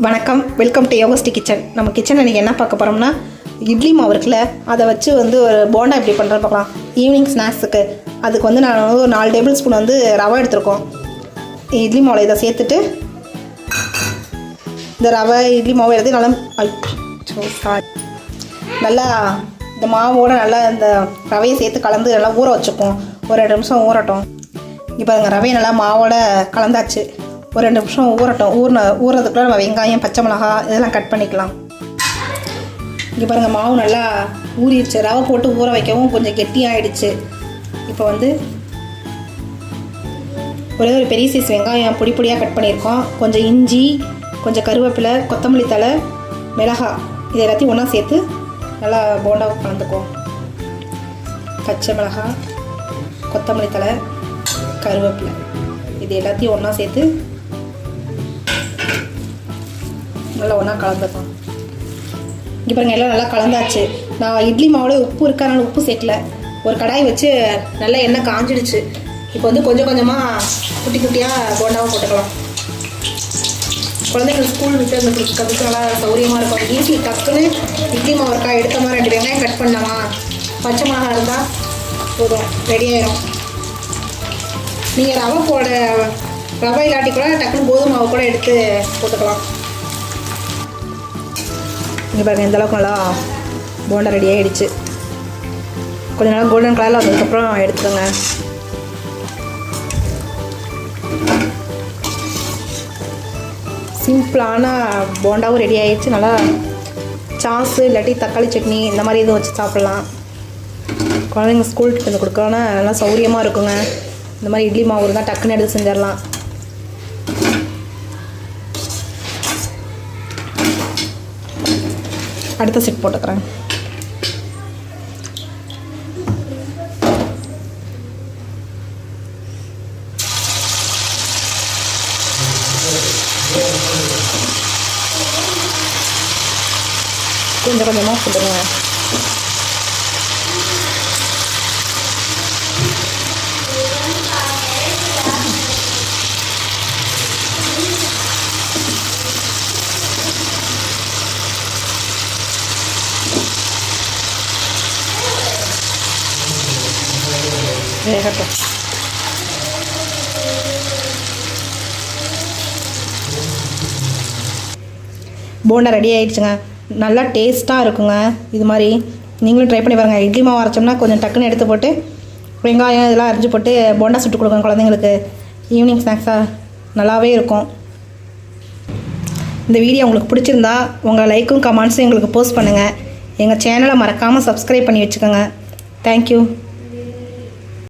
வணக்கம், welcome to யோகஸ்டி kitchen. நம்ம கிச்சனில் இன்றைக்கி என்ன பார்க்க போகிறோம்னா, இட்லி மாவு இருக்குல்ல, அதை வச்சு ஒரு போண்டா எப்படி பண்ணுறது பார்க்கலாம். ஈவினிங் ஸ்நாக்ஸுக்கு அதுக்கு நான் ஒரு 4 டேபிள் ஸ்பூன் ரவை எடுத்துருக்கோம். இட்லி மாவில் இதை சேர்த்துட்டு இந்த ரவை இட்லி மாவு எடுத்து நல்லா இந்த மாவோடு நல்லா இந்த ரவையை சேர்த்து கலந்து நல்லா ஊற வச்சுப்போம். ஒரு 2 நிமிஷம் ஊறட்டும். இப்போ அந்த ரவையை நல்லா மாவோட கலந்தாச்சு. ஒரு 2 நிமிஷம் ஊறட்டும். ஊறுறதுக்குள்ள நம்ம வெங்காயம், பச்சை மிளகா இதெல்லாம் கட் பண்ணிக்கலாம். இங்கே பாருங்கள், மாவு நல்லா ஊறிடுச்சு. ரவை போட்டு ஊற வைக்கவும் கொஞ்சம் கெட்டியாகிடுச்சு. இப்போ ஒரே ஒரு பெரிய சைஸ் வெங்காயம் பொடி பொடியாக கட் பண்ணியிருக்கோம். கொஞ்சம் இஞ்சி, கொஞ்சம் கருவேப்பிலை, கொத்தமல்லி தழை, மிளகாய் இது எல்லாத்தையும் ஒன்றா சேர்த்து நல்லா போண்டாவை கலந்துக்குவோம். பச்சை மிளகாய், கொத்தமல்லி தழை, கருவேப்பிலை இது எல்லாத்தையும் ஒன்றா சேர்த்து நல்லா ஒன்றா கலந்துக்கும். இங்கே பாருங்கள், எல்லாம் நல்லா கலந்தாச்சு. நான் இட்லி மாவோட உப்பு இருக்கனால உப்பு சேர்க்கல. ஒரு கடாய் வச்சு நல்லா எண்ணெய் காஞ்சிடுச்சு. இப்போ கொஞ்சம் கொஞ்சமாக குட்டி குட்டியாக போண்டாவை போட்டுக்கலாம். குழந்தைங்க ஸ்கூல் விட்டு கொடுக்கறதுக்கு நல்லா சௌரியமாக இருக்கும். ஈஸி, டக்குன்னு இட்லி மாவு இருக்கா எடுத்தோமா 2 வெங்காயம் கட் பண்ணலாமா, பச்சை மிளகா இருந்தால் போதும், ரெடி ஆயிடும். நீங்கள் ரவை இல்லாட்டி கூட டக்குன்னு கோதுமை மாவு கூட எடுத்து போட்டுக்கலாம். இங்கே பாருங்கள், இந்தளவுக்கு நல்லா போண்டா ரெடி ஆகிடுச்சு. கொஞ்சம் நல்லா கோல்டன் கலரில் வந்ததுக்கப்புறம் எடுத்துக்கோங்க. சிம்பிளான போண்டாவும் ரெடி ஆகிடுச்சு. நல்லா சாஸு இல்லாட்டி தக்காளி சட்னி இந்த மாதிரி எதுவும் வச்சு சாப்பிட்லாம். குழந்தைங்க ஸ்கூலுக்கு கொஞ்சம் கொடுக்கணுன்னா நல்லா சௌரியமாக இருக்குங்க. இந்த மாதிரி இட்லி மாவு இருந்தால் டக்குன்னு எடுத்து செஞ்சிடலாம். அடுத்த செட் போட்டுக்கிறேன். கொஞ்சம் கொஞ்சமாக போட்டுருங்க. வேகட்டும். போண்டா ரெடி ஆகிடுச்சுங்க. நல்லா டேஸ்ட்டாக இருக்குங்க. இது மாதிரி நீங்களும் ட்ரை பண்ணி பாருங்கள். இட்லி மாவு அரைச்சோம்னா கொஞ்சம் டக்குன்னு எடுத்து போட்டு வெங்காயம் இதெல்லாம் அரைச்சி போட்டு போண்டா சுட்டு கொடுங்க குழந்தைங்களுக்கு. ஈவினிங் ஸ்நாக்ஸாக நல்லாவே இருக்கும். இந்த வீடியோ உங்களுக்கு பிடிச்சிருந்தா உங்கள் லைக்கும் கமெண்ட்ஸும் எங்களுக்கு போஸ்ட் பண்ணுங்கள். எங்கள் சேனலை மறக்காமல் சப்ஸ்கிரைப் பண்ணி வச்சுக்கோங்க. தேங்க்யூ.